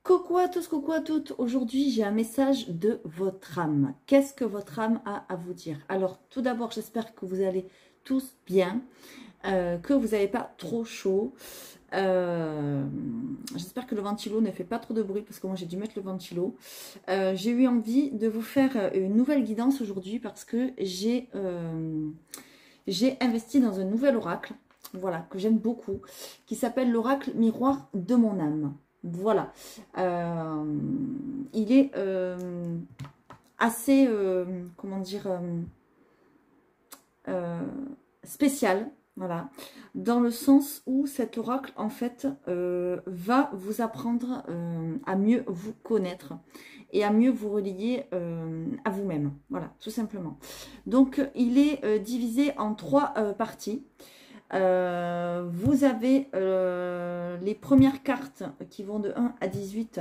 Coucou à tous, coucou à toutes. Aujourd'hui, j'ai un message de votre âme. Qu'est-ce que votre âme a à vous dire? Alors, tout d'abord, j'espère que vous allez tous bien, que vous n'avez pas trop chaud. J'espère que le ventilo ne fait pas trop de bruit parce que moi, j'ai dû mettre le ventilo. J'ai eu envie de vous faire une nouvelle guidance aujourd'hui parce que j'ai investi dans un nouvel oracle, voilà, que j'aime beaucoup, qui s'appelle l'oracle miroir de mon âme. Voilà, il est assez, comment dire, spécial, voilà, dans le sens où cet oracle, en fait, va vous apprendre à mieux vous connaître et à mieux vous relier à vous-même, voilà, tout simplement. Donc, il est divisé en trois parties. Vous avez les premières cartes qui vont de 1 à 18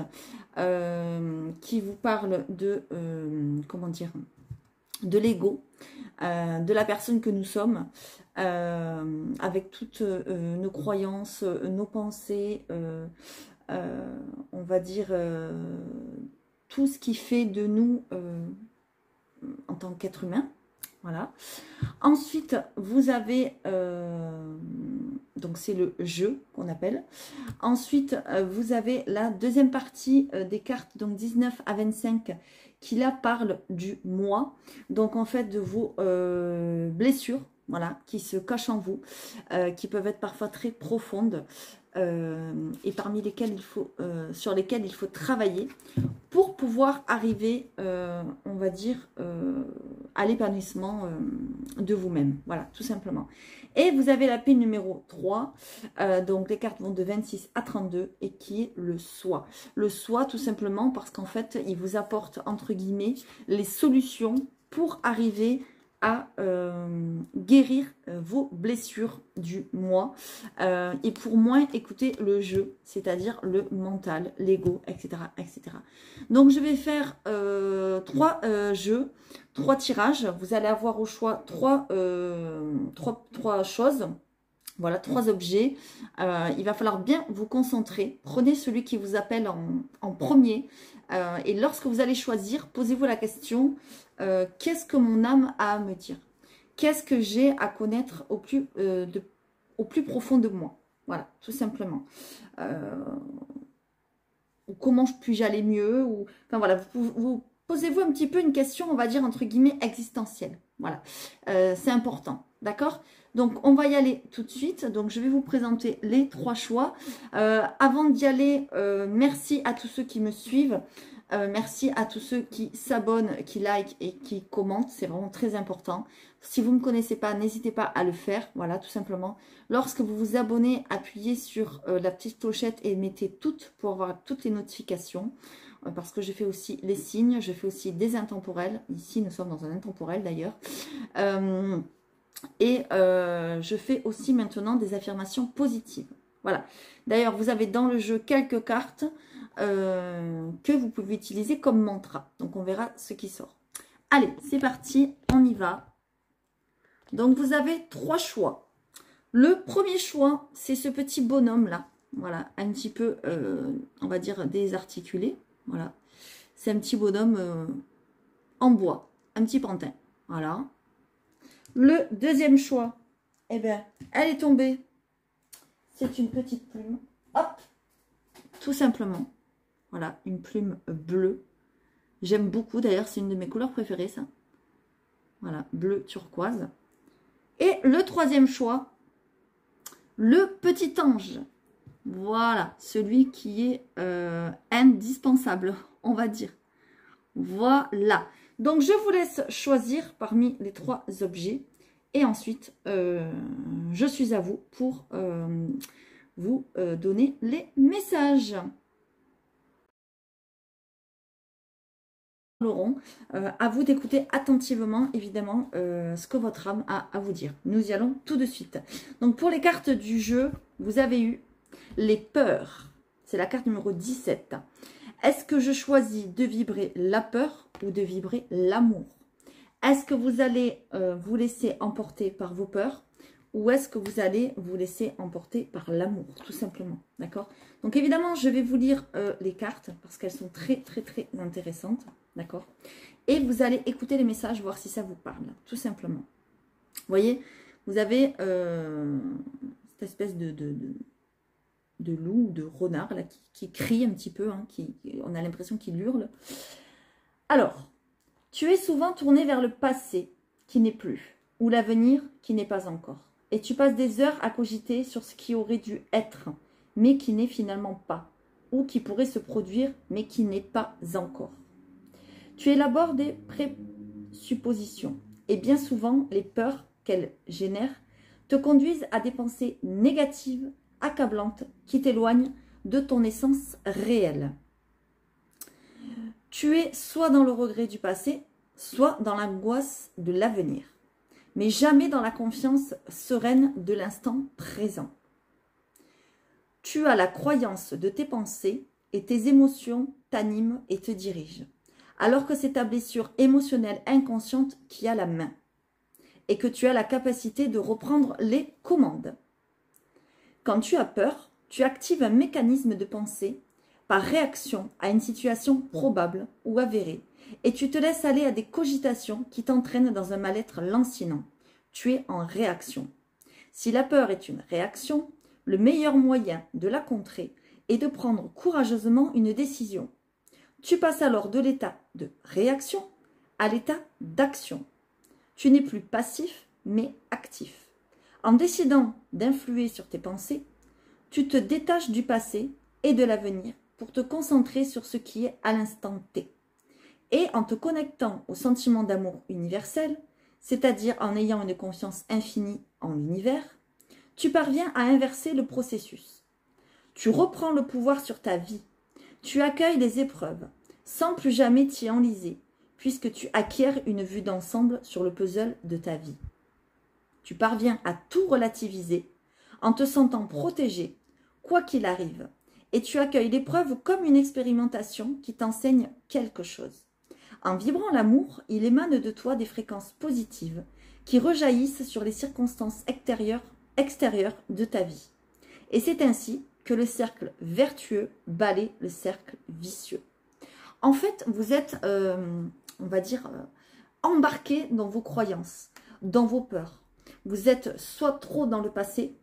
qui vous parlent de, comment dire, de l'ego, de la personne que nous sommes, avec toutes nos croyances, nos pensées, on va dire tout ce qui fait de nous en tant qu'être humain. Voilà. Ensuite, vous avez, donc c'est le jeu qu'on appelle. Ensuite, vous avez la deuxième partie des cartes, donc 19 à 25, qui là parle du moi. Donc en fait de vos blessures, voilà, qui se cachent en vous, qui peuvent être parfois très profondes et parmi lesquelles il faut, sur lesquelles il faut travailler pour pouvoir arriver, on va dire, à l'épanouissement de vous-même. Voilà, tout simplement. Et vous avez la pile numéro 3, donc les cartes vont de 26 à 32, et qui est le soi. Le soi, tout simplement, parce qu'en fait, il vous apporte, entre guillemets, les solutions pour arriver à guérir vos blessures du moi et pour moins écouter le jeu, c'est-à-dire le mental, l'ego, etc., etc. Donc je vais faire trois jeux, 3 tirages. Vous allez avoir au choix trois choses. Voilà, 3 objets. Il va falloir bien vous concentrer. Prenez celui qui vous appelle en premier. Et lorsque vous allez choisir, posez-vous la question, qu'est-ce que mon âme a à me dire? Qu'est-ce que j'ai à connaître au plus profond de moi? Voilà, tout simplement. Ou comment puis-je aller mieux? Ou, enfin voilà, vous posez-vous un petit peu une question, on va dire, entre guillemets, existentielle. Voilà, c'est important. D'accord? Donc, on va y aller tout de suite. Donc, je vais vous présenter les 3 choix. Avant d'y aller, merci à tous ceux qui me suivent. Merci à tous ceux qui s'abonnent, qui likent et qui commentent. C'est vraiment très important. Si vous ne me connaissez pas, n'hésitez pas à le faire. Voilà, tout simplement. Lorsque vous vous abonnez, appuyez sur la petite clochette et mettez toutes pour avoir toutes les notifications. Parce que je fais aussi les signes, je fais aussi des intemporels. Ici, nous sommes dans un intemporel d'ailleurs. Je fais aussi maintenant des affirmations positives. Voilà. D'ailleurs, vous avez dans le jeu quelques cartes que vous pouvez utiliser comme mantra. Donc, on verra ce qui sort. Allez, c'est parti, on y va. Donc, vous avez 3 choix. Le premier choix, c'est ce petit bonhomme-là. Voilà, un petit peu, on va dire, désarticulé. Voilà. C'est un petit bonhomme en bois, un petit pantin. Voilà. Le deuxième choix, eh bien, elle est tombée. C'est une petite plume. Hop, tout simplement. Voilà, une plume bleue. J'aime beaucoup, d'ailleurs, c'est une de mes couleurs préférées, ça. Voilà, bleu turquoise. Et le troisième choix, le petit ange. Voilà, celui qui est indispensable, on va dire. Voilà. Donc, je vous laisse choisir parmi les 3 objets. Et ensuite, je suis à vous pour vous donner les messages. Laurent, à vous d'écouter attentivement, évidemment, ce que votre âme a à vous dire. Nous y allons tout de suite. Donc, pour les cartes du jeu, vous avez eu les peurs. C'est la carte numéro 17. Est-ce que je choisis de vibrer la peur ou de vibrer l'amour? Est-ce que vous allez vous laisser emporter par vos peurs ou est-ce que vous allez vous laisser emporter par l'amour, tout simplement, d'accord? Donc évidemment, je vais vous lire les cartes parce qu'elles sont très, très, très intéressantes, d'accord? Et vous allez écouter les messages, voir si ça vous parle, tout simplement. Vous voyez, vous avez cette espèce de loup, de renard, là, qui crie un petit peu, hein, on a l'impression qu'il hurle. Alors, tu es souvent tourné vers le passé qui n'est plus, ou l'avenir qui n'est pas encore. Et tu passes des heures à cogiter sur ce qui aurait dû être, mais qui n'est finalement pas, ou qui pourrait se produire, mais qui n'est pas encore. Tu élabores des présuppositions, et bien souvent, les peurs qu'elles génèrent te conduisent à des pensées négatives, accablantes, qui t'éloignent de ton essence réelle. Tu es soit dans le regret du passé, soit dans l'angoisse de l'avenir, mais jamais dans la confiance sereine de l'instant présent. Tu as la croyance de tes pensées et tes émotions t'animent et te dirigent, alors que c'est ta blessure émotionnelle inconsciente qui a la main et que tu as la capacité de reprendre les commandes. Quand tu as peur, tu actives un mécanisme de pensée par réaction à une situation probable ou avérée, et tu te laisses aller à des cogitations qui t'entraînent dans un mal-être lancinant. Tu es en réaction. Si la peur est une réaction, le meilleur moyen de la contrer est de prendre courageusement une décision. Tu passes alors de l'état de réaction à l'état d'action. Tu n'es plus passif, mais actif. En décidant d'influer sur tes pensées, tu te détaches du passé et de l'avenir pour te concentrer sur ce qui est à l'instant T. Et en te connectant au sentiment d'amour universel, c'est-à-dire en ayant une confiance infinie en l'univers, tu parviens à inverser le processus. Tu reprends le pouvoir sur ta vie. Tu accueilles les épreuves, sans plus jamais t'y enliser, puisque tu acquiers une vue d'ensemble sur le puzzle de ta vie. Tu parviens à tout relativiser en te sentant protégé, quoi qu'il arrive, et tu accueilles l'épreuve comme une expérimentation qui t'enseigne quelque chose. En vibrant l'amour, il émane de toi des fréquences positives qui rejaillissent sur les circonstances extérieures de ta vie. Et c'est ainsi que le cercle vertueux balaie le cercle vicieux. En fait, vous êtes, on va dire, embarqué dans vos croyances, dans vos peurs. Vous êtes soit trop dans le passé,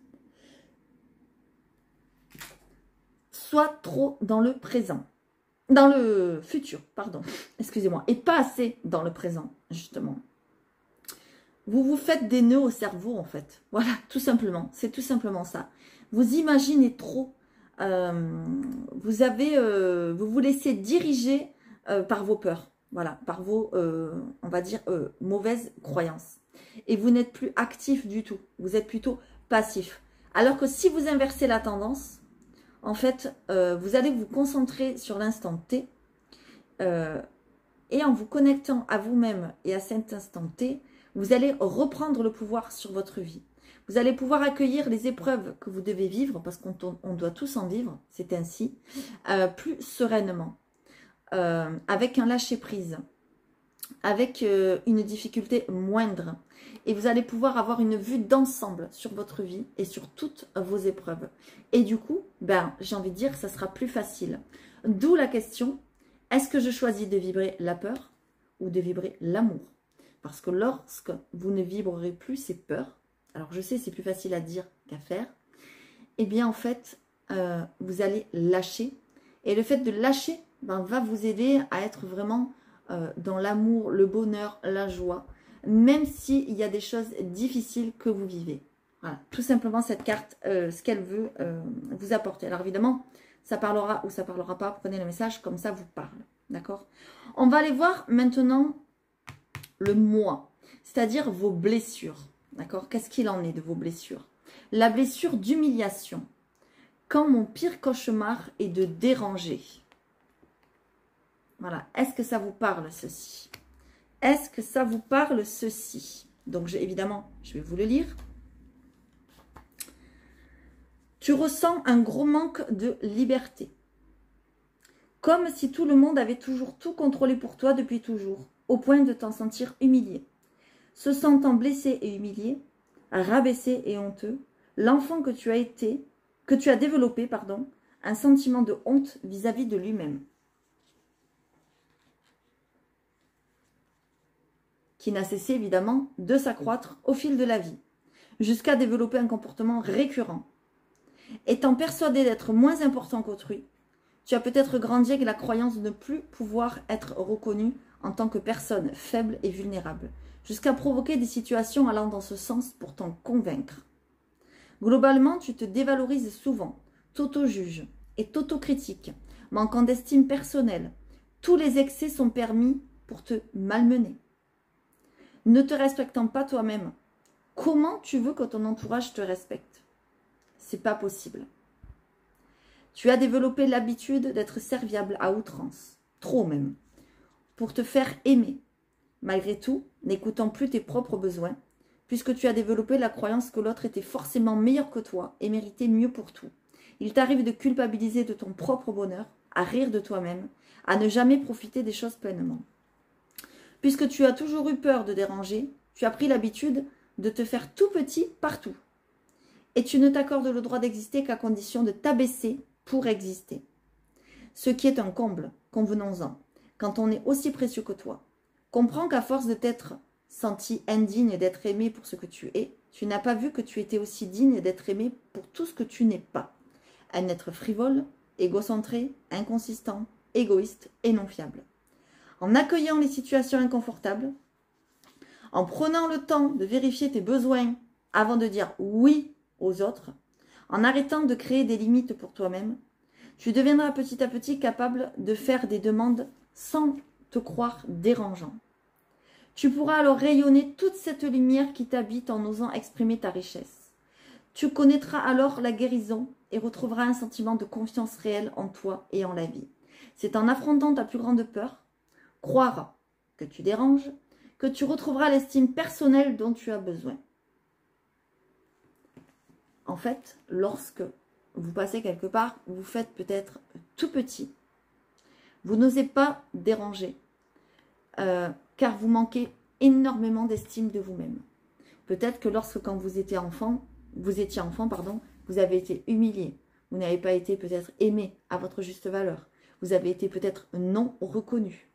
soit trop dans le présent. Dans le futur, pardon, excusez-moi, et pas assez dans le présent, justement. Vous vous faites des nœuds au cerveau, en fait. Voilà, tout simplement, c'est tout simplement ça. Vous imaginez trop, vous vous laissez diriger par vos peurs, voilà, par vos, on va dire, mauvaises croyances. Et vous n'êtes plus actif du tout, vous êtes plutôt passif. Alors que si vous inversez la tendance, en fait, vous allez vous concentrer sur l'instant T et en vous connectant à vous-même et à cet instant T, vous allez reprendre le pouvoir sur votre vie. Vous allez pouvoir accueillir les épreuves que vous devez vivre, parce qu'on doit tous en vivre, c'est ainsi, plus sereinement, avec un lâcher-prise, avec une difficulté moindre. Et vous allez pouvoir avoir une vue d'ensemble sur votre vie et sur toutes vos épreuves. Et du coup, j'ai envie de dire que ça sera plus facile. D'où la question, est-ce que je choisis de vibrer la peur ou de vibrer l'amour? Parce que lorsque vous ne vibrerez plus ces peurs, alors je sais c'est plus facile à dire qu'à faire, eh bien en fait, vous allez lâcher. Et le fait de lâcher va vous aider à être vraiment dans l'amour, le bonheur, la joie, même s'il y a des choses difficiles que vous vivez. Voilà, tout simplement cette carte, ce qu'elle veut vous apporter. Alors évidemment, ça parlera ou ça parlera pas, prenez le message comme ça vous parle. D'accord? On va aller voir maintenant le moi, c'est-à-dire vos blessures. D'accord? Qu'est-ce qu'il en est de vos blessures? La blessure d'humiliation. Quand mon pire cauchemar est de déranger. Voilà. Est-ce que ça vous parle ceci? Est-ce que ça vous parle ceci? Donc évidemment, je vais vous le lire. Tu ressens un gros manque de liberté. Comme si tout le monde avait toujours tout contrôlé pour toi depuis toujours, au point de t'en sentir humilié. Se sentant blessé et humilié, rabaissé et honteux, l'enfant que tu as été, que tu as développé, pardon, un sentiment de honte vis-à-vis de lui-même, qui n'a cessé évidemment de s'accroître au fil de la vie, jusqu'à développer un comportement récurrent. Étant persuadé d'être moins important qu'autrui, tu as peut-être grandi avec la croyance de ne plus pouvoir être reconnu en tant que personne faible et vulnérable, jusqu'à provoquer des situations allant dans ce sens pour t'en convaincre. Globalement, tu te dévalorises souvent, t'auto-juges et t'auto-critiques, manquant d'estime personnelle. Tous les excès sont permis pour te malmener. Ne te respectant pas toi-même, comment tu veux que ton entourage te respecte? C'est pas possible. Tu as développé l'habitude d'être serviable à outrance, trop même, pour te faire aimer. Malgré tout, n'écoutant plus tes propres besoins, puisque tu as développé la croyance que l'autre était forcément meilleur que toi et méritait mieux pour tout. Il t'arrive de culpabiliser de ton propre bonheur, à rire de toi-même, à ne jamais profiter des choses pleinement. Puisque tu as toujours eu peur de déranger, tu as pris l'habitude de te faire tout petit partout. Et tu ne t'accordes le droit d'exister qu'à condition de t'abaisser pour exister. Ce qui est un comble, convenons-en, quand on est aussi précieux que toi. Comprends qu'à force de t'être senti indigne d'être aimé pour ce que tu es, tu n'as pas vu que tu étais aussi digne d'être aimé pour tout ce que tu n'es pas. Un être frivole, égocentré, inconsistant, égoïste et non fiable. En accueillant les situations inconfortables, en prenant le temps de vérifier tes besoins avant de dire oui aux autres, en arrêtant de créer des limites pour toi-même, tu deviendras petit à petit capable de faire des demandes sans te croire dérangeant. Tu pourras alors rayonner toute cette lumière qui t'habite en osant exprimer ta richesse. Tu connaîtras alors la guérison et retrouveras un sentiment de confiance réelle en toi et en la vie. C'est en affrontant ta plus grande peur, croire que tu déranges, que tu retrouveras l'estime personnelle dont tu as besoin. En fait, lorsque vous passez quelque part, vous faites peut-être tout petit, vous n'osez pas déranger, car vous manquez énormément d'estime de vous-même. Peut-être que quand vous étiez enfant, vous avez été humilié, vous n'avez pas été peut-être aimé à votre juste valeur, vous avez été peut-être non reconnu.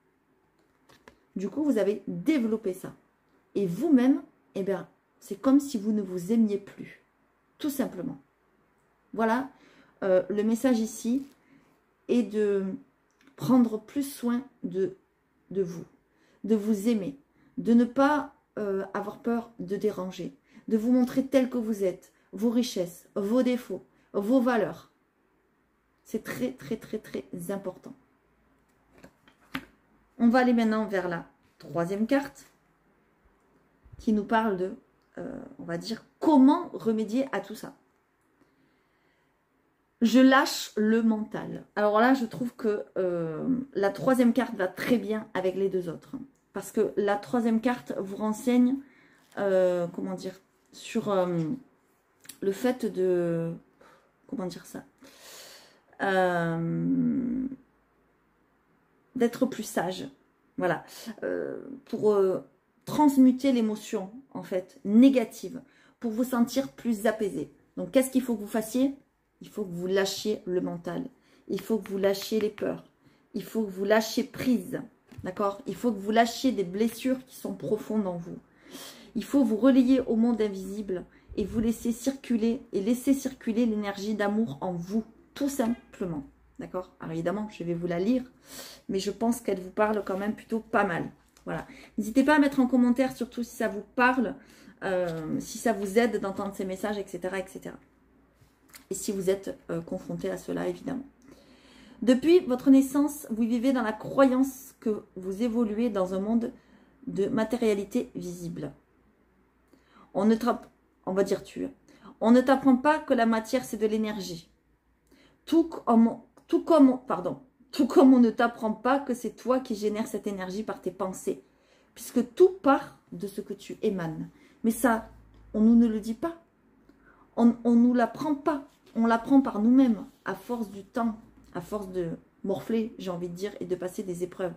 Du coup, vous avez développé ça. Et vous-même, eh bien, c'est comme si vous ne vous aimiez plus. Tout simplement. Voilà, le message ici est de prendre plus soin de vous, de vous aimer, de ne pas avoir peur de déranger, de vous montrer tel que vous êtes, vos richesses, vos défauts, vos valeurs. C'est très, très, très, très important. On va aller maintenant vers la troisième carte qui nous parle de, on va dire, comment remédier à tout ça. Je lâche le mental. Alors là, je trouve que la troisième carte va très bien avec les deux autres. Parce que la troisième carte vous renseigne, comment dire, sur le fait de, comment dire ça, d'être plus sage. Voilà. Pour transmuter l'émotion, en fait, négative, pour vous sentir plus apaisé. Donc, qu'est-ce qu'il faut que vous fassiez? Il faut que vous lâchiez le mental. Il faut que vous lâchiez les peurs. Il faut que vous lâchiez prise. D'accord? Il faut que vous lâchiez des blessures qui sont profondes en vous. Il faut vous relier au monde invisible et vous laisser circuler l'énergie d'amour en vous, tout simplement. D'accord? Alors évidemment, je vais vous la lire, mais je pense qu'elle vous parle quand même plutôt pas mal. Voilà. N'hésitez pas à mettre en commentaire, surtout si ça vous parle, si ça vous aide d'entendre ces messages, etc., etc. Et si vous êtes confronté à cela, évidemment. Depuis votre naissance, vous vivez dans la croyance que vous évoluez dans un monde de matérialité visible. On va dire tu. On ne t'apprend pas que la matière, c'est de l'énergie. Tout comme on ne t'apprend pas que c'est toi qui génères cette énergie par tes pensées. Puisque tout part de ce que tu émanes. Mais ça, on ne nous le dit pas. On ne nous l'apprend pas. On l'apprend par nous-mêmes, à force du temps, à force de morfler, j'ai envie de dire, et de passer des épreuves.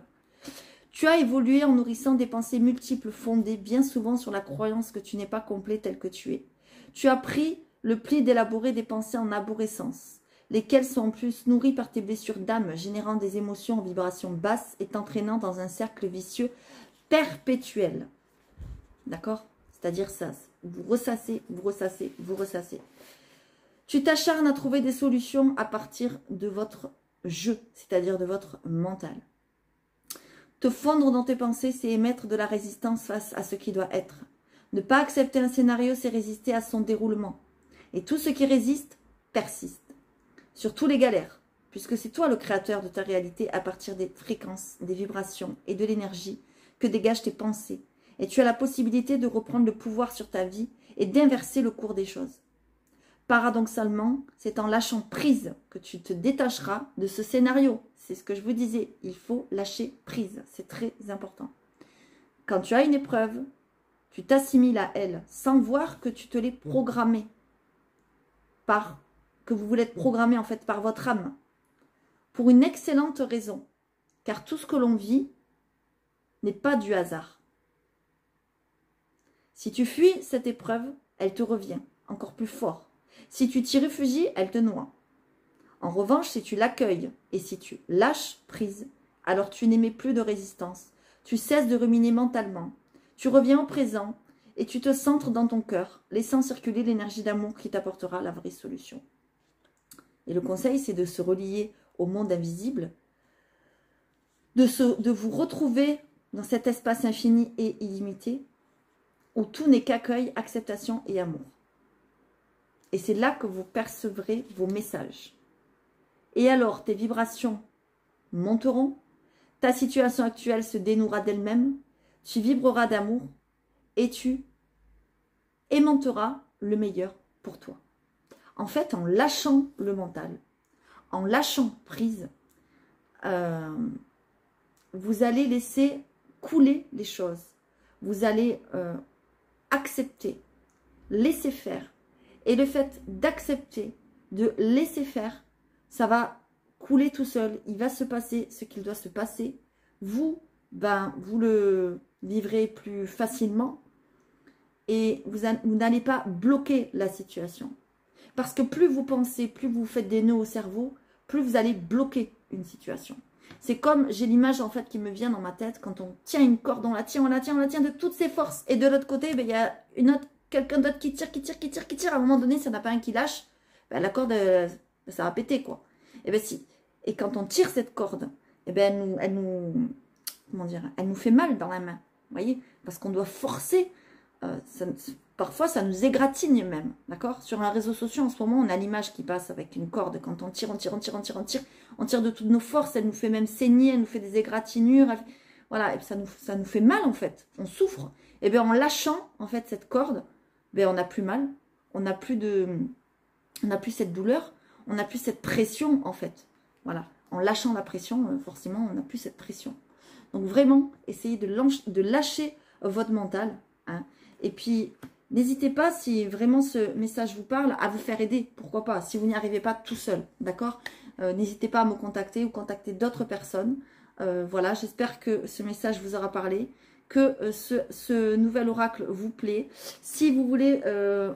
Tu as évolué en nourrissant des pensées multiples fondées bien souvent sur la croyance que tu n'es pas complet tel que tu es. Tu as pris le pli d'élaborer des pensées en arborescence, lesquelles sont en plus nourries par tes blessures d'âme, générant des émotions en vibrations basses et t'entraînant dans un cercle vicieux perpétuel. D'accord? C'est-à-dire ça, vous ressassez, vous ressassez, vous ressassez. Tu t'acharnes à trouver des solutions à partir de votre jeu, c'est-à-dire de votre mental. Te fondre dans tes pensées, c'est émettre de la résistance face à ce qui doit être. Ne pas accepter un scénario, c'est résister à son déroulement. Et tout ce qui résiste, persiste. Surtout les galères, puisque c'est toi le créateur de ta réalité à partir des fréquences, des vibrations et de l'énergie que dégagent tes pensées. Et tu as la possibilité de reprendre le pouvoir sur ta vie et d'inverser le cours des choses. Paradoxalement, c'est en lâchant prise que tu te détacheras de ce scénario. C'est ce que je vous disais, il faut lâcher prise, c'est très important. Quand tu as une épreuve, tu t'assimiles à elle sans voir que tu te l'es programmée, que vous voulez être programmé en fait par votre âme, pour une excellente raison, car tout ce que l'on vit n'est pas du hasard. Si tu fuis cette épreuve, elle te revient encore plus fort. Si tu t'y réfugies, elle te noie. En revanche, si tu l'accueilles et si tu lâches prise, alors tu n'émets plus de résistance. Tu cesses de ruminer mentalement. Tu reviens au présent et tu te centres dans ton cœur, laissant circuler l'énergie d'amour qui t'apportera la vraie solution. Et le conseil, c'est de se relier au monde invisible, de vous retrouver dans cet espace infini et illimité où tout n'est qu'accueil, acceptation et amour. Et c'est là que vous percevrez vos messages. Et alors, tes vibrations monteront, ta situation actuelle se dénouera d'elle-même, tu vibreras d'amour et tu aimanteras le meilleur pour toi. En fait, en lâchant le mental, en lâchant prise, vous allez laisser couler les choses. Vous allez accepter, laisser faire. Et le fait d'accepter, de laisser faire, ça va couler tout seul. Il va se passer ce qu'il doit se passer. Vous, vous le vivrez plus facilement. Et vous n'allez pas bloquer la situation. Parce que plus vous pensez, plus vous faites des nœuds au cerveau, plus vous allez bloquer une situation. C'est comme, j'ai l'image en fait qui me vient dans ma tête, quand on tient une corde, on la tient de toutes ses forces. Et de l'autre côté, il y a quelqu'un d'autre qui tire. À un moment donné, s'il n'y en a pas un qui lâche, la corde, ça va péter quoi. Et et quand on tire cette corde, elle nous fait mal dans la main. Vous voyez, parce qu'on doit forcer. Parfois, ça nous égratigne même, d'accord? Sur un réseau social, en ce moment, on a l'image qui passe avec une corde. Quand on tire de toutes nos forces. Elle nous fait même saigner, elle nous fait des égratignures. Voilà, et ça nous fait mal, en fait. On souffre. Et bien, en lâchant, en fait, cette corde, on n'a plus mal. On n'a plus cette douleur. On n'a plus cette pression, en fait. Voilà. En lâchant la pression, forcément, on n'a plus cette pression. Donc, vraiment, essayez de lâcher votre mental, hein. Et puis, n'hésitez pas, si vraiment ce message vous parle, à vous faire aider. Pourquoi pas, si vous n'y arrivez pas tout seul, d'accord? N'hésitez pas à me contacter ou contacter d'autres personnes. Voilà, j'espère que ce message vous aura parlé, que ce nouvel oracle vous plaît. Si vous voulez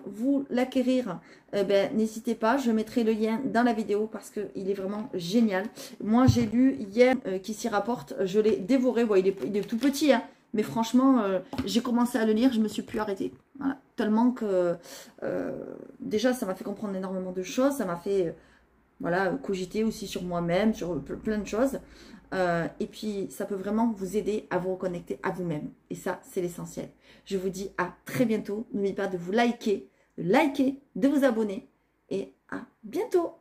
vous l'acquérir, n'hésitez pas, je mettrai le lien dans la vidéo parce qu'il est vraiment génial. Moi, j'ai lu hier qui s'y rapporte, je l'ai dévoré. Bon, il est tout petit, hein. Mais franchement, j'ai commencé à le lire, je ne me suis plus arrêtée. Voilà. Tellement que, déjà, ça m'a fait comprendre énormément de choses. Ça m'a fait, voilà, cogiter aussi sur moi-même, sur plein de choses. Et puis, ça peut vraiment vous aider à vous reconnecter à vous-même. Et ça, c'est l'essentiel. Je vous dis à très bientôt. N'oubliez pas de vous liker, de vous abonner. Et à bientôt.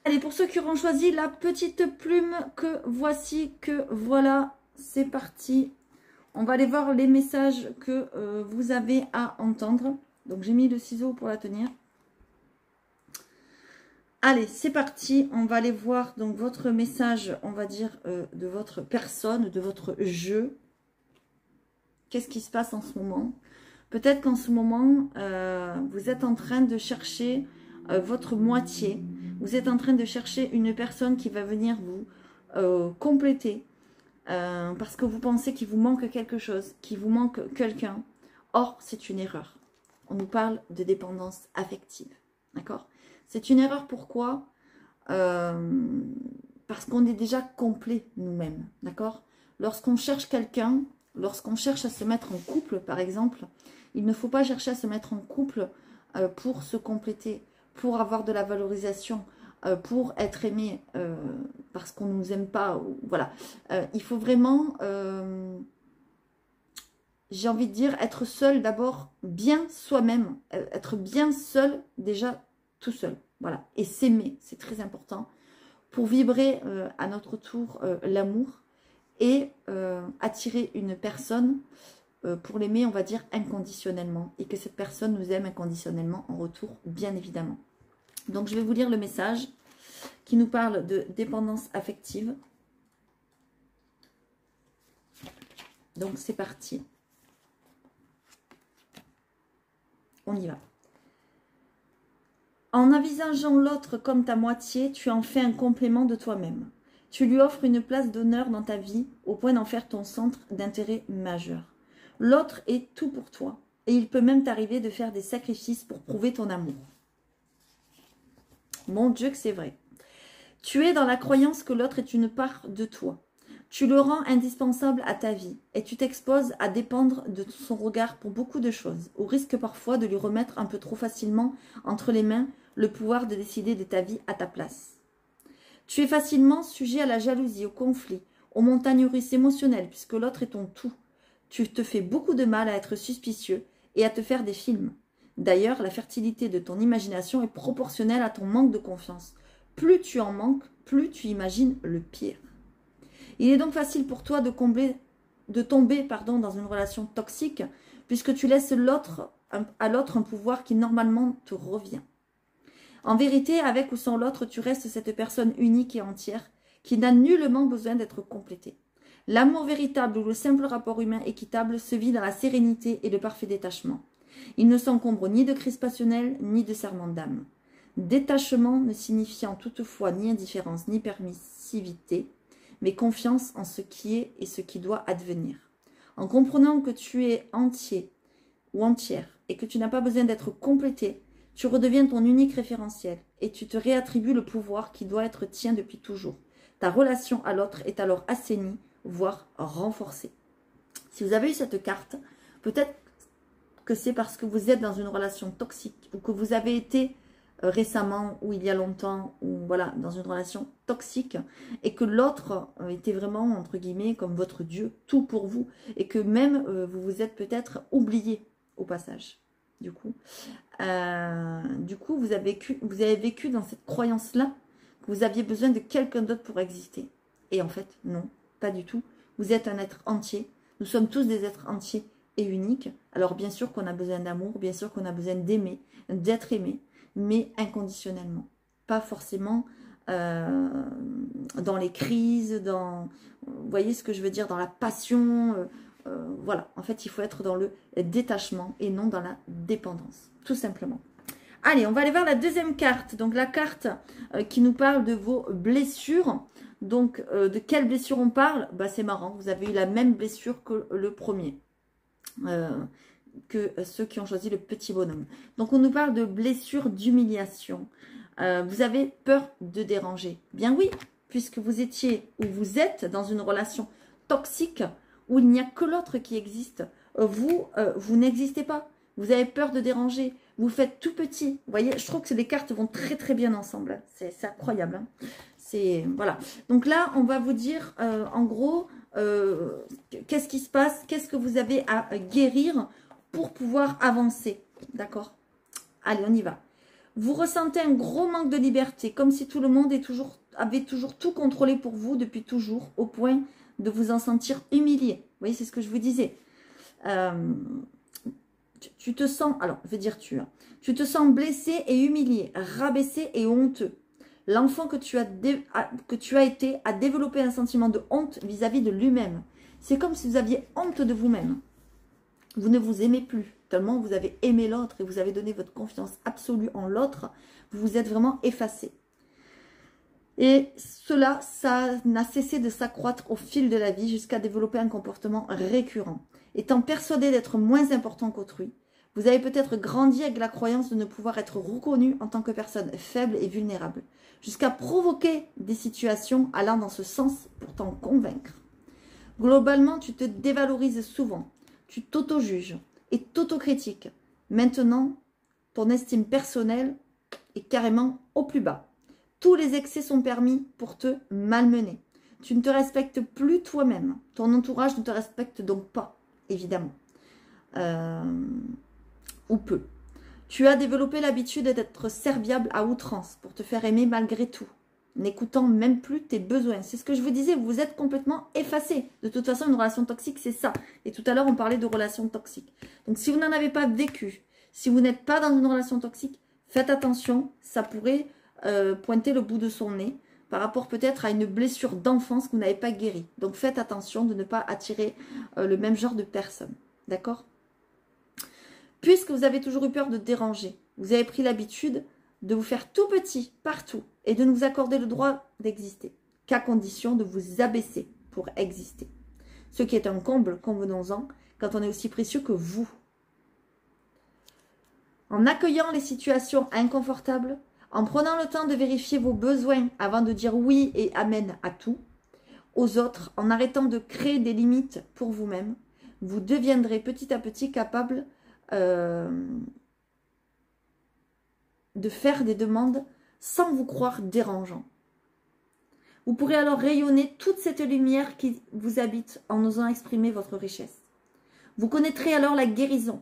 Allez, pour ceux qui auront choisi la petite plume voilà, c'est parti. On va aller voir les messages que vous avez à entendre. Donc, j'ai mis le ciseau pour la tenir. Allez, c'est parti. On va aller voir donc votre message, on va dire, de votre personne, de votre jeu. Qu'est-ce qui se passe en ce moment? Peut-être qu'en ce moment, vous êtes en train de chercher votre moitié. Vous êtes en train de chercher une personne qui va venir vous compléter. parce que vous pensez qu'il vous manque quelque chose, qu'il vous manque quelqu'un. Or, c'est une erreur. On nous parle de dépendance affective. D'accord? C'est une erreur, pourquoi? Parce qu'on est déjà complet nous-mêmes. D'accord? Lorsqu'on cherche quelqu'un, lorsqu'on cherche à se mettre en couple, par exemple, il ne faut pas chercher à se mettre en couple pour se compléter, pour avoir de la valorisation, pour être aimé, parce qu'on ne nous aime pas. Voilà. Il faut vraiment, j'ai envie de dire, être seul d'abord, bien soi-même, être bien seul déjà tout seul. Voilà. Et s'aimer, c'est très important, pour vibrer à notre tour l'amour et attirer une personne pour l'aimer, on va dire, inconditionnellement. Et que cette personne nous aime inconditionnellement en retour, bien évidemment. Donc, je vais vous lire le message qui nous parle de dépendance affective. Donc, c'est parti. On y va. En envisageant l'autre comme ta moitié, tu en fais un complément de toi-même. Tu lui offres une place d'honneur dans ta vie au point d'en faire ton centre d'intérêt majeur. L'autre est tout pour toi et il peut même t'arriver de faire des sacrifices pour prouver ton amour. Mon Dieu que c'est vrai. Tu es dans la croyance que l'autre est une part de toi. Tu le rends indispensable à ta vie et tu t'exposes à dépendre de son regard pour beaucoup de choses, au risque parfois de lui remettre un peu trop facilement entre les mains le pouvoir de décider de ta vie à ta place. Tu es facilement sujet à la jalousie, au conflit, aux montagnes russes émotionnelles puisque l'autre est ton tout. Tu te fais beaucoup de mal à être suspicieux et à te faire des films. D'ailleurs, la fertilité de ton imagination est proportionnelle à ton manque de confiance. Plus tu en manques, plus tu imagines le pire. Il est donc facile pour toi de tomber dans une relation toxique puisque tu laisses à l'autre un pouvoir qui normalement te revient. En vérité, avec ou sans l'autre, tu restes cette personne unique et entière qui n'a nullement besoin d'être complétée. L'amour véritable ou le simple rapport humain équitable se vit dans la sérénité et le parfait détachement. Il ne s'encombre ni de crise passionnelle ni de serment d'âme. Détachement ne signifiant toutefois ni indifférence ni permissivité, mais confiance en ce qui est et ce qui doit advenir. En comprenant que tu es entier ou entière et que tu n'as pas besoin d'être complété, tu redeviens ton unique référentiel et tu te réattribues le pouvoir qui doit être tien depuis toujours. Ta relation à l'autre est alors assainie, voire renforcée. Si vous avez eu cette carte, peut-être que c'est parce que vous êtes dans une relation toxique ou que vous avez été récemment ou il y a longtemps ou voilà dans une relation toxique et que l'autre était vraiment entre guillemets comme votre Dieu, tout pour vous et que même vous vous êtes peut-être oublié au passage. Du coup, vous avez vécu dans cette croyance-là que vous aviez besoin de quelqu'un d'autre pour exister. Et en fait, non, pas du tout. Vous êtes un être entier. Nous sommes tous des êtres entiers et uniques. Alors bien sûr qu'on a besoin d'amour, bien sûr qu'on a besoin d'aimer, d'être aimé, mais inconditionnellement. Pas forcément dans les crises, vous voyez ce que je veux dire, dans la passion. Voilà, en fait, il faut être dans le détachement et non dans la dépendance, tout simplement. Allez, on va aller voir la deuxième carte. Donc, la carte qui nous parle de vos blessures. Donc, de quelle blessure on parle? Bah, c'est marrant, vous avez eu la même blessure que le premier. Que ceux qui ont choisi le petit bonhomme. Donc, on nous parle de blessure d'humiliation. Vous avez peur de déranger. Bien oui, puisque vous étiez ou vous êtes dans une relation toxique où il n'y a que l'autre qui existe. Vous n'existez pas. Vous avez peur de déranger. Vous faites tout petit. Vous voyez, je trouve que les cartes vont très très bien ensemble. C'est incroyable. Hein. Voilà. Donc là, on va vous dire, en gros, qu'est-ce qui se passe, qu'est-ce que vous avez à guérir pour pouvoir avancer. D'accord? Allez, on y va. Vous ressentez un gros manque de liberté, comme si tout le monde avait toujours tout contrôlé pour vous depuis toujours, au point de vous en sentir humilié. Vous voyez, c'est ce que je vous disais. Tu te sens, alors je vais dire tu te sens blessé et humilié, rabaissé et honteux. L'enfant que tu as été a développé un sentiment de honte vis-à-vis de lui-même. C'est comme si vous aviez honte de vous-même. Vous ne vous aimez plus, tellement vous avez aimé l'autre et vous avez donné votre confiance absolue en l'autre. Vous vous êtes vraiment effacé. Et cela, ça n'a cessé de s'accroître au fil de la vie jusqu'à développer un comportement récurrent. Étant persuadé d'être moins important qu'autrui, vous avez peut-être grandi avec la croyance de ne pouvoir être reconnu en tant que personne faible et vulnérable, jusqu'à provoquer des situations allant dans ce sens pour t'en convaincre. Globalement, tu te dévalorises souvent, tu t'auto-juges et t'auto-critiques. Maintenant, ton estime personnelle est carrément au plus bas. Tous les excès sont permis pour te malmener. Tu ne te respectes plus toi-même. Ton entourage ne te respecte donc pas, évidemment. Ou peu. Tu as développé l'habitude d'être serviable à outrance pour te faire aimer malgré tout, n'écoutant même plus tes besoins. C'est ce que je vous disais, vous êtes complètement effacé. De toute façon, une relation toxique, c'est ça. Et tout à l'heure, on parlait de relations toxiques. Donc, si vous n'en avez pas vécu, si vous n'êtes pas dans une relation toxique, faites attention, ça pourrait pointer le bout de son nez par rapport peut-être à une blessure d'enfance que vous n'avez pas guérie. Donc, faites attention de ne pas attirer le même genre de personnes. D'accord ? Puisque vous avez toujours eu peur de déranger, vous avez pris l'habitude de vous faire tout petit partout et de ne vous accorder le droit d'exister, qu'à condition de vous abaisser pour exister. Ce qui est un comble, convenons-en, quand on est aussi précieux que vous. En accueillant les situations inconfortables, en prenant le temps de vérifier vos besoins avant de dire oui et amen à tout, aux autres, en arrêtant de créer des limites pour vous-même, vous deviendrez petit à petit capable de faire des demandes sans vous croire dérangeant. Vous pourrez alors rayonner toute cette lumière qui vous habite en osant exprimer votre richesse. Vous connaîtrez alors la guérison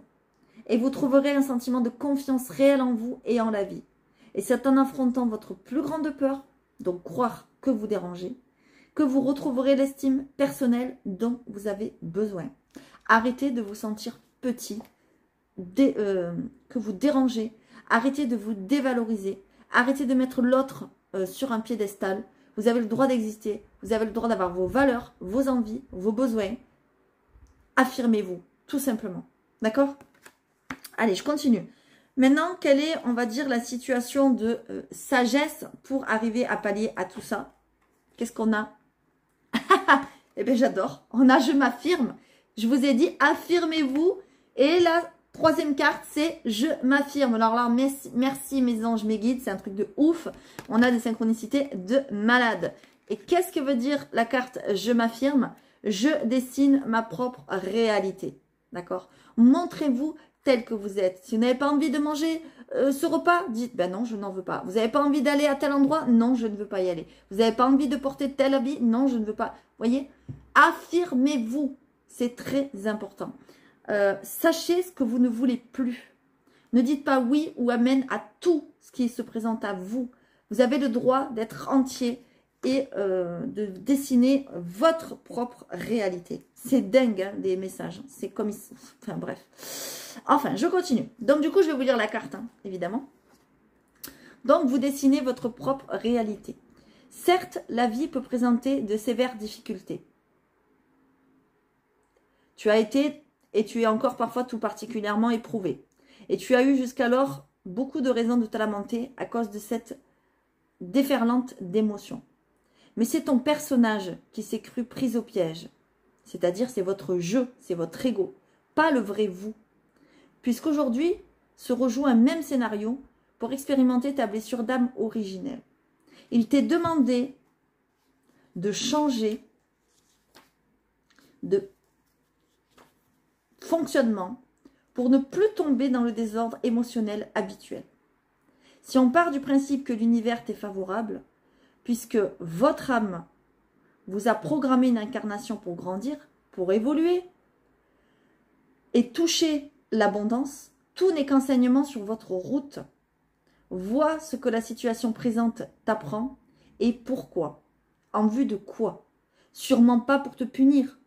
et vous trouverez un sentiment de confiance réelle en vous et en la vie. Et c'est en affrontant votre plus grande peur, donc croire que vous dérangez, que vous retrouverez l'estime personnelle dont vous avez besoin. Arrêtez de vous sentir petit, que vous dérangez, arrêtez de vous dévaloriser, arrêtez de mettre l'autre sur un piédestal. Vous avez le droit d'exister, vous avez le droit d'avoir vos valeurs, vos envies, vos besoins. Affirmez-vous, tout simplement. D'accord ? Allez, je continue. Maintenant, quelle est, on va dire, la situation de sagesse pour arriver à pallier à tout ça? Qu'est-ce qu'on a? Eh bien, j'adore. On a « Je m'affirme ». Je vous ai dit « Affirmez-vous ». Et la troisième carte, c'est « Je m'affirme ». Alors là, merci mes anges, mes guides. C'est un truc de ouf. On a des synchronicités de malade. Et qu'est-ce que veut dire la carte « Je m'affirme » ? Je dessine ma propre réalité. D'accord ? Montrez-vous tel que vous êtes. Si vous n'avez pas envie de manger ce repas, dites, ben non, je n'en veux pas. Vous n'avez pas envie d'aller à tel endroit? Non, je ne veux pas y aller. Vous n'avez pas envie de porter tel habit? Non, je ne veux pas. Vous voyez? Affirmez-vous. C'est très important. Sachez ce que vous ne voulez plus. Ne dites pas oui ou amen à tout ce qui se présente à vous. Vous avez le droit d'être entier et de dessiner votre propre réalité. C'est dingue, hein, les messages. C'est comme... Enfin, bref. Enfin, je continue. Donc, du coup, je vais vous lire la carte, hein, évidemment. Donc, vous dessinez votre propre réalité. Certes, la vie peut présenter de sévères difficultés. Tu as été, et tu es encore parfois tout particulièrement éprouvé. Et tu as eu jusqu'alors beaucoup de raisons de te lamenter à cause de cette déferlante d'émotions. Mais c'est ton personnage qui s'est cru pris au piège. C'est-à-dire, c'est votre jeu, c'est votre ego, pas le vrai vous. Puisqu'aujourd'hui, se rejoue un même scénario pour expérimenter ta blessure d'âme originelle. Il t'est demandé de changer de fonctionnement pour ne plus tomber dans le désordre émotionnel habituel. Si on part du principe que l'univers t'est favorable, puisque votre âme vous a programmé une incarnation pour grandir, pour évoluer et toucher l'abondance, tout n'est qu'enseignement sur votre route. Vois ce que la situation présente t'apprend et pourquoi. En vue de quoi? Sûrement pas pour te punir.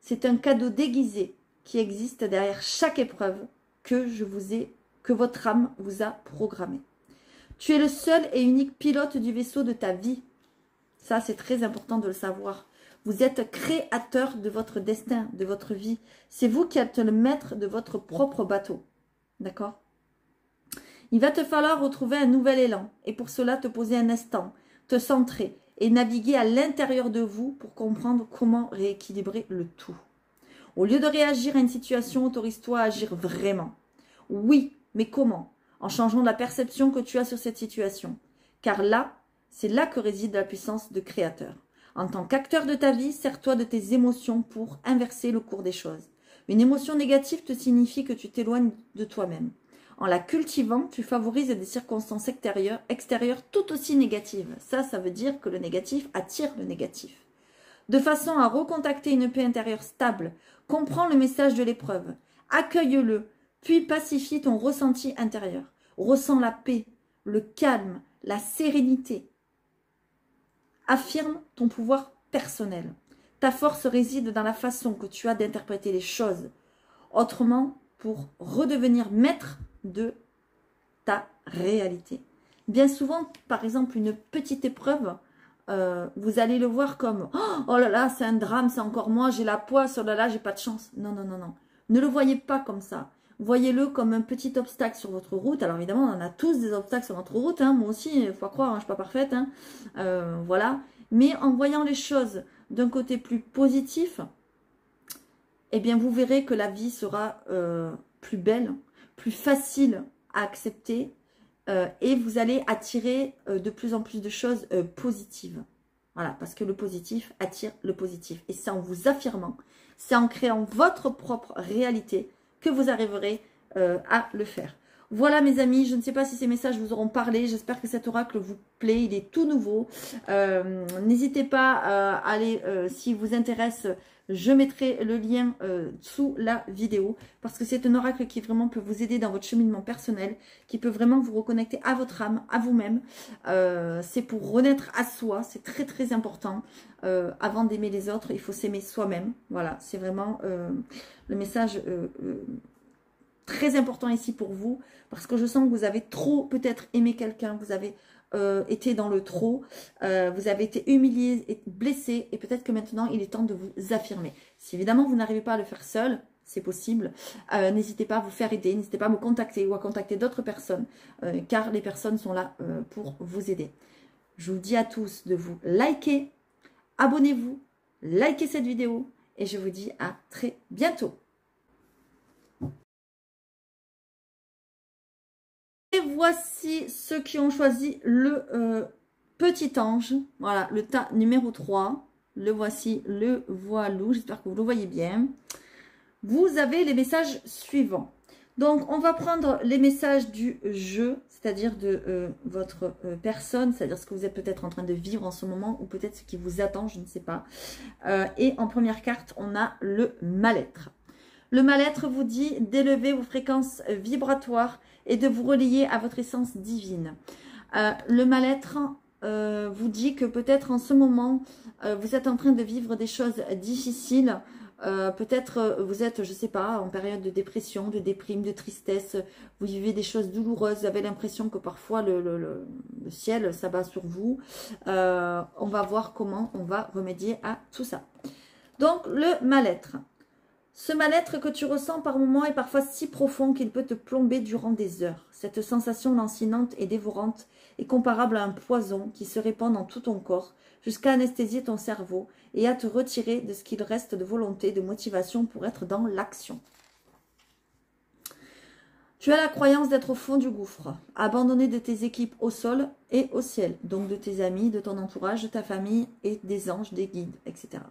C'est un cadeau déguisé qui existe derrière chaque épreuve que votre âme vous a programmée. Tu es le seul et unique pilote du vaisseau de ta vie. Ça, c'est très important de le savoir. Vous êtes créateur de votre destin, de votre vie. C'est vous qui êtes le maître de votre propre bateau. D'accord? Il va te falloir retrouver un nouvel élan et pour cela te poser un instant, te centrer et naviguer à l'intérieur de vous pour comprendre comment rééquilibrer le tout. Au lieu de réagir à une situation, autorise-toi à agir vraiment. Oui, mais comment? En changeant la perception que tu as sur cette situation. Car là, c'est là que réside la puissance de créateur. En tant qu'acteur de ta vie, sers-toi de tes émotions pour inverser le cours des choses. Une émotion négative te signifie que tu t'éloignes de toi-même. En la cultivant, tu favorises des circonstances extérieures tout aussi négatives. Ça veut dire que le négatif attire le négatif. De façon à recontacter une paix intérieure stable, comprends le message de l'épreuve, accueille-le, puis pacifie ton ressenti intérieur. Ressens la paix, le calme, la sérénité. Affirme ton pouvoir personnel. Ta force réside dans la façon que tu as d'interpréter les choses. Autrement, pour redevenir maître de ta réalité. Bien souvent, par exemple, une petite épreuve, vous allez le voir comme « Oh là là, c'est un drame, c'est encore moi, j'ai la poisse, oh là là, j'ai pas de chance. » Non, non, non, non. Ne le voyez pas comme ça. Voyez-le comme un petit obstacle sur votre route. Alors évidemment, on en a tous des obstacles sur notre route. Hein. Moi aussi, il faut croire, hein, je ne suis pas parfaite. Hein. Voilà. Mais en voyant les choses d'un côté plus positif, eh bien, vous verrez que la vie sera plus belle, plus facile à accepter et vous allez attirer de plus en plus de choses positives. Voilà, parce que le positif attire le positif. Et c'est en vous affirmant, c'est en créant votre propre réalité que vous arriverez à le faire. Voilà mes amis, je ne sais pas si ces messages vous auront parlé, j'espère que cet oracle vous plaît, il est tout nouveau. N'hésitez pas à aller, s'il vous intéresse, je mettrai le lien sous la vidéo parce que c'est un oracle qui vraiment peut vous aider dans votre cheminement personnel, qui peut vraiment vous reconnecter à votre âme, à vous-même. C'est pour renaître à soi, c'est très très important. Avant d'aimer les autres, il faut s'aimer soi-même. Voilà, c'est vraiment le message très important ici pour vous parce que je sens que vous avez trop peut-être aimé quelqu'un, vous avez été dans le trop, vous avez été humilié et blessé et peut-être que maintenant il est temps de vous affirmer. Si évidemment vous n'arrivez pas à le faire seul, c'est possible, n'hésitez pas à vous faire aider, n'hésitez pas à me contacter ou à contacter d'autres personnes car les personnes sont là pour vous aider. Je vous dis à tous de vous liker, abonnez-vous, likez cette vidéo et je vous dis à très bientôt. Et voici ceux qui ont choisi le petit ange. Voilà, le tas numéro 3. Le voici, le voilou. J'espère que vous le voyez bien. Vous avez les messages suivants. Donc, on va prendre les messages du jeu, c'est-à-dire de votre personne, c'est-à-dire ce que vous êtes peut-être en train de vivre en ce moment ou peut-être ce qui vous attend, je ne sais pas. Et en première carte, on a le mal-être. Le mal-être vous dit d'élever vos fréquences vibratoires et de vous relier à votre essence divine. Le mal-être vous dit que peut-être en ce moment, vous êtes en train de vivre des choses difficiles. Peut-être vous êtes, je ne sais pas, en période de dépression, de déprime, de tristesse. Vous vivez des choses douloureuses. Vous avez l'impression que parfois le ciel s'abat sur vous. On va voir comment on va remédier à tout ça. Donc, le mal-être. Ce mal-être que tu ressens par moments est parfois si profond qu'il peut te plomber durant des heures. Cette sensation lancinante et dévorante est comparable à un poison qui se répand dans tout ton corps jusqu'à anesthésier ton cerveau et à te retirer de ce qu'il reste de volonté, de motivation pour être dans l'action. Tu as la croyance d'être au fond du gouffre, abandonné de tes équipes au sol et au ciel, donc de tes amis, de ton entourage, de ta famille et des anges, des guides, etc.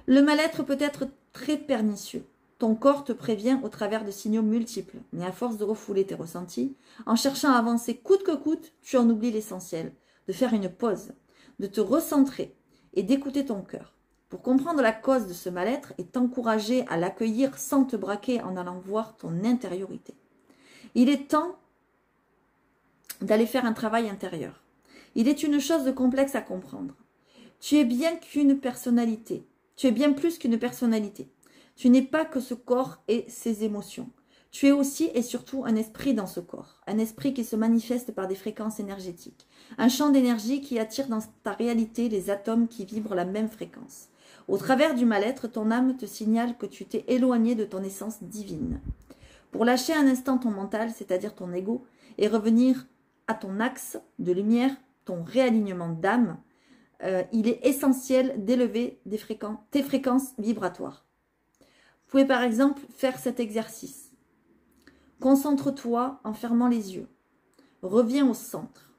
Le mal-être peut être très pernicieux. Ton corps te prévient au travers de signaux multiples, mais à force de refouler tes ressentis, en cherchant à avancer coûte que coûte, tu en oublies l'essentiel, de faire une pause, de te recentrer et d'écouter ton cœur. Pour comprendre la cause de ce mal-être et t'encourager à l'accueillir sans te braquer en allant voir ton intériorité. Il est temps d'aller faire un travail intérieur. Il est une chose de complexe à comprendre. Tu es bien qu'une personnalité. Tu es bien plus qu'une personnalité. Tu n'es pas que ce corps et ses émotions. Tu es aussi et surtout un esprit dans ce corps. Un esprit qui se manifeste par des fréquences énergétiques. Un champ d'énergie qui attire dans ta réalité les atomes qui vibrent la même fréquence. Au travers du mal-être, ton âme te signale que tu t'es éloigné de ton essence divine. Pour lâcher un instant ton mental, c'est-à-dire ton ego, et revenir à ton axe de lumière, ton réalignement d'âme, il est essentiel d'élever tes fréquences vibratoires. Vous pouvez par exemple faire cet exercice. Concentre-toi en fermant les yeux. Reviens au centre,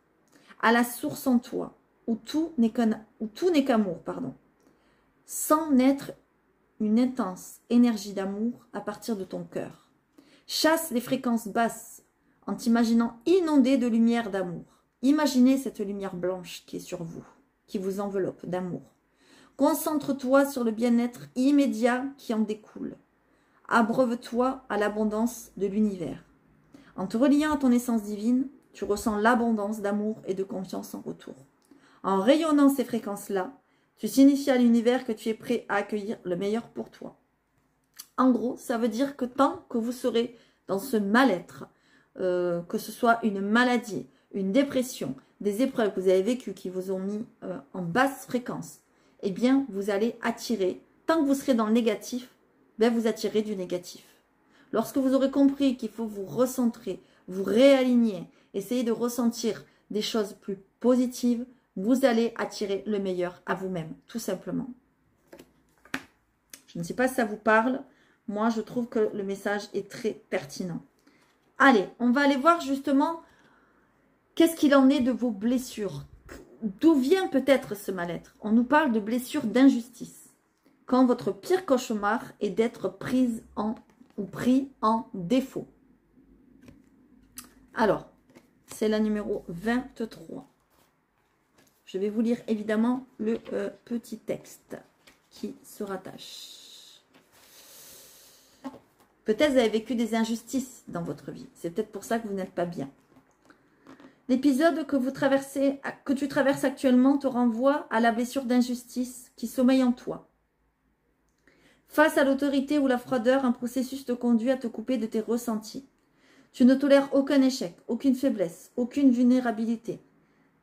à la source en toi, où tout n'est qu'amour, pardon. Sans naître une intense énergie d'amour à partir de ton cœur. Chasse les fréquences basses en t'imaginant inondé de lumière d'amour. Imaginez cette lumière blanche qui est sur vous, qui vous enveloppe d'amour. Concentre-toi sur le bien-être immédiat qui en découle. Abreuve-toi à l'abondance de l'univers. En te reliant à ton essence divine, tu ressens l'abondance d'amour et de confiance en retour. En rayonnant ces fréquences-là, tu signifies à l'univers que tu es prêt à accueillir le meilleur pour toi. En gros, ça veut dire que tant que vous serez dans ce mal-être, que ce soit une maladie, une dépression, des épreuves que vous avez vécues qui vous ont mis en basse fréquence, eh bien, vous allez attirer, tant que vous serez dans le négatif, ben vous attirez du négatif. Lorsque vous aurez compris qu'il faut vous recentrer, vous réaligner, essayer de ressentir des choses plus positives, vous allez attirer le meilleur à vous-même, tout simplement. Je ne sais pas si ça vous parle. Moi, je trouve que le message est très pertinent. Allez, on va aller voir justement qu'est-ce qu'il en est de vos blessures. D'où vient peut-être ce mal-être? On nous parle de blessures d'injustice. Quand votre pire cauchemar est d'être pris en défaut. Alors, c'est la numéro 23. Je vais vous lire évidemment le petit texte qui se rattache. Peut-être vous avez vécu des injustices dans votre vie. C'est peut-être pour ça que vous n'êtes pas bien. L'épisode que tu traverses actuellement te renvoie à la blessure d'injustice qui sommeille en toi. Face à l'autorité ou la froideur, un processus te conduit à te couper de tes ressentis. Tu ne tolères aucun échec, aucune faiblesse, aucune vulnérabilité.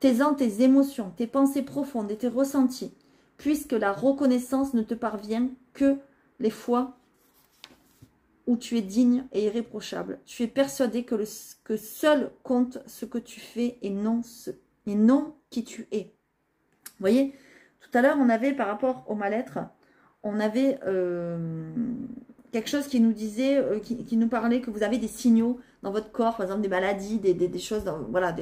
Taisant tes émotions, tes pensées profondes et tes ressentis, puisque la reconnaissance ne te parvient que les fois où tu es digne et irréprochable. Tu es persuadé que seul compte ce que tu fais et non qui tu es. Vous voyez, tout à l'heure, on avait par rapport au mal-être, on avait quelque chose qui nous disait, qui nous parlait que vous avez des signaux dans votre corps, par exemple des maladies, des choses voilà,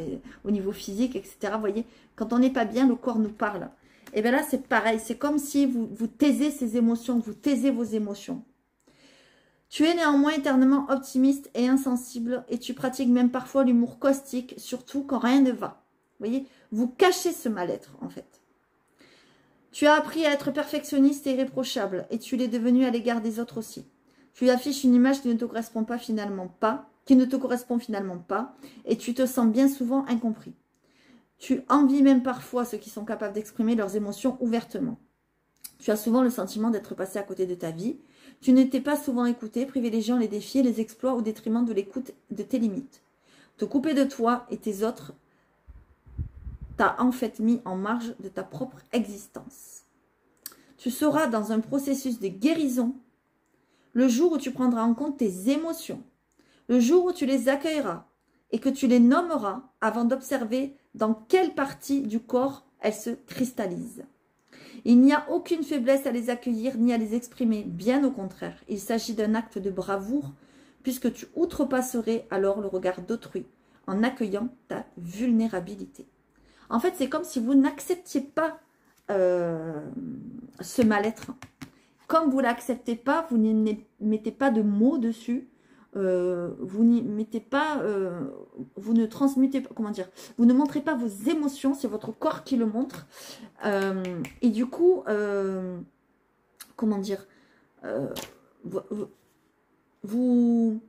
au niveau physique, etc. Vous voyez, quand on n'est pas bien, le corps nous parle. Et bien là, c'est pareil, c'est comme si vous taisez ces émotions, vous taisez vos émotions. Tu es néanmoins éternellement optimiste et insensible et tu pratiques même parfois l'humour caustique, surtout quand rien ne va. Vous voyez, vous cachez ce mal-être en fait. Tu as appris à être perfectionniste et irréprochable et tu l'es devenu à l'égard des autres aussi. Tu affiches une image qui ne te correspond finalement pas et tu te sens bien souvent incompris. Tu envies même parfois ceux qui sont capables d'exprimer leurs émotions ouvertement. Tu as souvent le sentiment d'être passé à côté de ta vie. Tu n'étais pas souvent écouté, privilégiant les défis et les exploits au détriment de l'écoute de tes limites. Te couper de toi et tes autres t'a en fait mis en marge de ta propre existence. Tu seras dans un processus de guérison le jour où tu prendras en compte tes émotions, le jour où tu les accueilleras et que tu les nommeras avant d'observer dans quelle partie du corps elles se cristallisent. Il n'y a aucune faiblesse à les accueillir ni à les exprimer, bien au contraire. Il s'agit d'un acte de bravoure puisque tu outrepasserais alors le regard d'autrui en accueillant ta vulnérabilité. En fait, c'est comme si vous n'acceptiez pas ce mal-être. Comme vous ne l'acceptez pas, vous ne mettez pas de mots dessus. Vous n'y mettez pas, vous ne transmutez pas, comment dire, vous ne montrez pas vos émotions, c'est votre corps qui le montre. Et du coup, comment dire, vous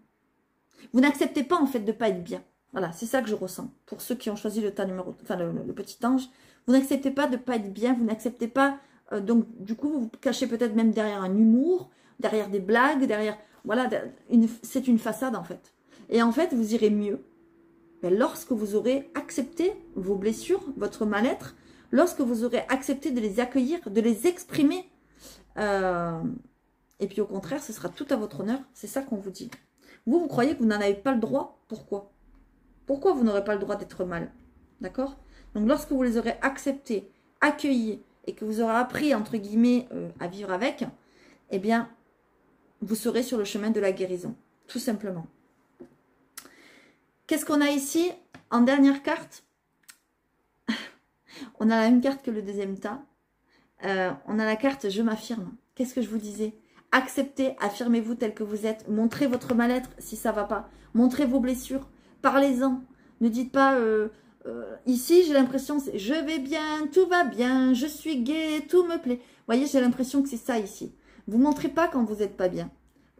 n'acceptez pas en fait de ne pas être bien. Voilà, c'est ça que je ressens. Pour ceux qui ont choisi le tas numéro, enfin le petit ange, vous n'acceptez pas de ne pas être bien, vous n'acceptez pas, donc du coup vous vous cachez peut-être même derrière un humour, derrière des blagues, derrière, voilà, c'est une façade en fait. Et en fait, vous irez mieux lorsque vous aurez accepté vos blessures, votre mal-être, lorsque vous aurez accepté de les accueillir, de les exprimer. Et puis au contraire, ce sera tout à votre honneur. C'est ça qu'on vous dit. Vous croyez que vous n'en avez pas le droit? Pourquoi? Pourquoi vous n'aurez pas le droit d'être mal? D'accord? Donc, lorsque vous les aurez acceptés, accueillis et que vous aurez appris, entre guillemets, à vivre avec, eh bien, vous serez sur le chemin de la guérison, tout simplement. Qu'est-ce qu'on a ici en dernière carte? On a la même carte que le deuxième tas. On a la carte « Je m'affirme ». Qu'est-ce que je vous disais? Acceptez, affirmez-vous tel que vous êtes. Montrez votre mal-être si ça ne va pas. Montrez vos blessures. Parlez-en. Ne dites pas ici j'ai l'impression « Je vais bien, tout va bien, je suis gai, tout me plaît ». Vous voyez, j'ai l'impression que c'est ça ici. Vous ne montrez pas quand vous n'êtes pas bien.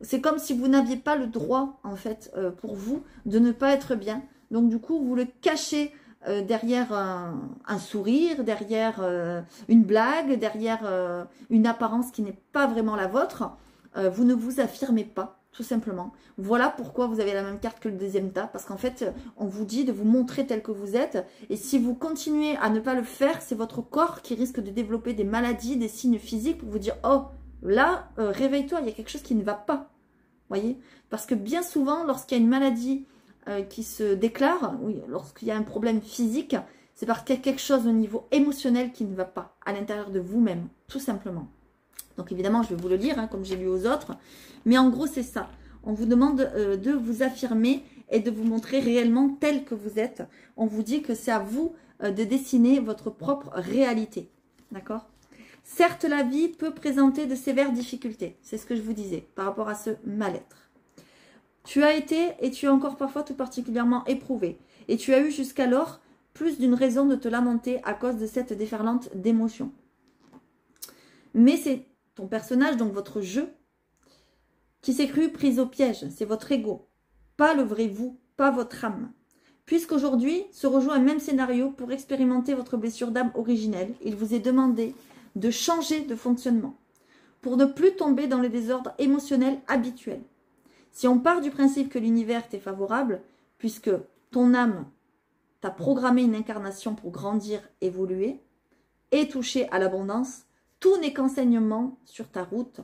C'est comme si vous n'aviez pas le droit, en fait, pour vous, de ne pas être bien. Donc, du coup, vous le cachez derrière un sourire, derrière une blague, derrière une apparence qui n'est pas vraiment la vôtre. Vous ne vous affirmez pas, tout simplement. Voilà pourquoi vous avez la même carte que le deuxième tas. Parce qu'en fait, on vous dit de vous montrer tel que vous êtes. Et si vous continuez à ne pas le faire, c'est votre corps qui risque de développer des maladies, des signes physiques pour vous dire « Oh !» Là, réveille-toi, il y a quelque chose qui ne va pas. Voyez? Parce que bien souvent, lorsqu'il y a une maladie qui se déclare, oui, lorsqu'il y a un problème physique, c'est parce qu'il y a quelque chose au niveau émotionnel qui ne va pas à l'intérieur de vous-même, tout simplement. Donc évidemment, je vais vous le lire, hein, comme j'ai lu aux autres. Mais en gros, c'est ça. On vous demande de vous affirmer et de vous montrer réellement tel que vous êtes. On vous dit que c'est à vous de dessiner votre propre réalité. D'accord ? Certes, la vie peut présenter de sévères difficultés. C'est ce que je vous disais par rapport à ce mal-être. Tu as été et tu es encore parfois tout particulièrement éprouvé. Et tu as eu jusqu'alors plus d'une raison de te lamenter à cause de cette déferlante d'émotions. Mais c'est ton personnage, donc votre jeu, qui s'est cru pris au piège. C'est votre ego, pas le vrai vous, pas votre âme. Puisqu'aujourd'hui se rejoint un même scénario pour expérimenter votre blessure d'âme originelle, il vous est demandé de changer de fonctionnement, pour ne plus tomber dans le désordre émotionnel habituel. Si on part du principe que l'univers t'est favorable, puisque ton âme t'a programmé une incarnation pour grandir, évoluer, et toucher à l'abondance, tout n'est qu'enseignement sur ta route.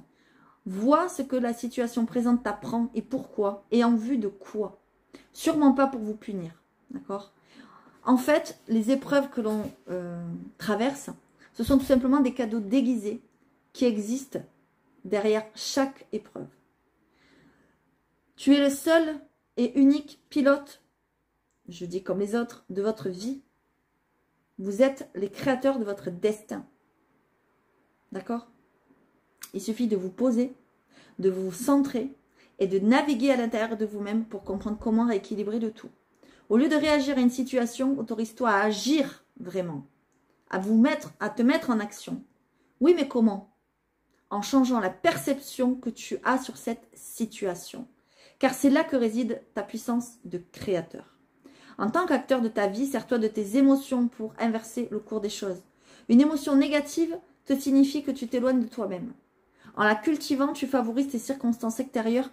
Vois ce que la situation présente t'apprend et pourquoi, et en vue de quoi. Sûrement pas pour vous punir, d'accord? En fait, les épreuves que l'on traverse, ce sont tout simplement des cadeaux déguisés qui existent derrière chaque épreuve. Tu es le seul et unique pilote, je dis comme les autres, de votre vie. Vous êtes les créateurs de votre destin. D'accord? Il suffit de vous poser, de vous centrer et de naviguer à l'intérieur de vous-même pour comprendre comment rééquilibrer le tout. Au lieu de réagir à une situation, autorise-toi à agir vraiment. À te mettre en action. Oui, mais comment? En changeant la perception que tu as sur cette situation. Car c'est là que réside ta puissance de créateur. En tant qu'acteur de ta vie, sers-toi de tes émotions pour inverser le cours des choses. Une émotion négative te signifie que tu t'éloignes de toi-même. En la cultivant, tu favorises tes circonstances extérieures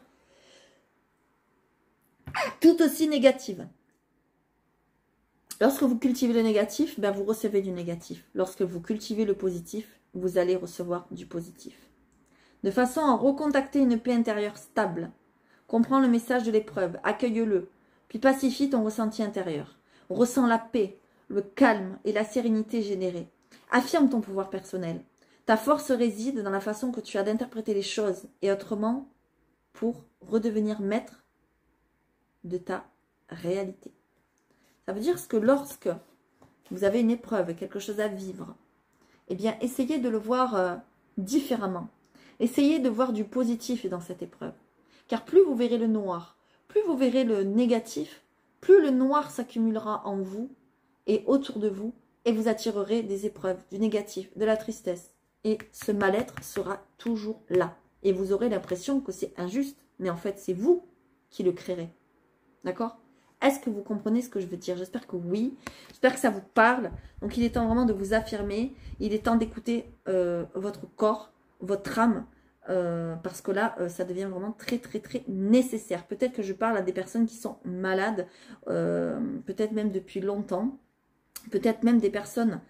tout aussi négatives. Lorsque vous cultivez le négatif, ben vous recevez du négatif. Lorsque vous cultivez le positif, vous allez recevoir du positif. De façon à recontacter une paix intérieure stable. Comprends le message de l'épreuve, accueille-le, puis pacifie ton ressenti intérieur. Ressens la paix, le calme et la sérénité générée. Affirme ton pouvoir personnel. Ta force réside dans la façon que tu as d'interpréter les choses et autrement pour redevenir maître de ta réalité. Ça veut dire que lorsque vous avez une épreuve, quelque chose à vivre, eh bien, essayez de le voir différemment. Essayez de voir du positif dans cette épreuve. Car plus vous verrez le noir, plus vous verrez le négatif, plus le noir s'accumulera en vous et autour de vous, et vous attirerez des épreuves, du négatif, de la tristesse. Et ce mal-être sera toujours là. Et vous aurez l'impression que c'est injuste, mais en fait, c'est vous qui le créerez. D'accord ? Est-ce que vous comprenez ce que je veux dire? J'espère que oui. J'espère que ça vous parle. Donc, il est temps vraiment de vous affirmer. Il est temps d'écouter votre corps, votre âme. Parce que là, ça devient vraiment très, très, très nécessaire. Peut-être que je parle à des personnes qui sont malades. Peut-être même depuis longtemps. Peut-être même des personnes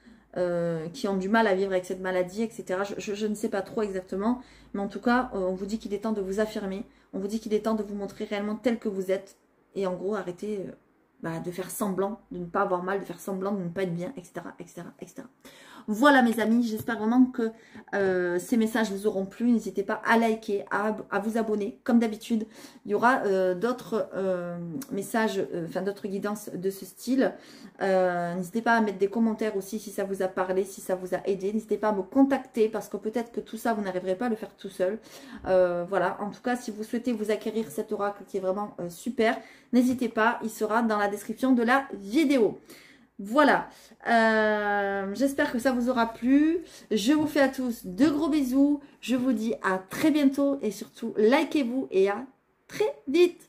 qui ont du mal à vivre avec cette maladie, etc. Je ne sais pas trop exactement. Mais en tout cas, on vous dit qu'il est temps de vous affirmer. On vous dit qu'il est temps de vous montrer réellement tel que vous êtes. Et en gros, arrêtez de faire semblant de ne pas avoir mal, de faire semblant de ne pas être bien, etc., etc., etc. Voilà mes amis, j'espère vraiment que ces messages vous auront plu. N'hésitez pas à liker, à vous abonner. Comme d'habitude, il y aura d'autres messages, d'autres guidances de ce style. N'hésitez pas à mettre des commentaires aussi si ça vous a parlé, si ça vous a aidé. N'hésitez pas à me contacter parce que peut-être que tout ça, vous n'arriverez pas à le faire tout seul. Voilà, en tout cas, si vous souhaitez vous acquérir cet oracle qui est vraiment super, n'hésitez pas, il sera dans la description de la vidéo. Voilà, j'espère que ça vous aura plu. Je vous fais à tous de gros bisous. Je vous dis à très bientôt et surtout, likez-vous et à très vite.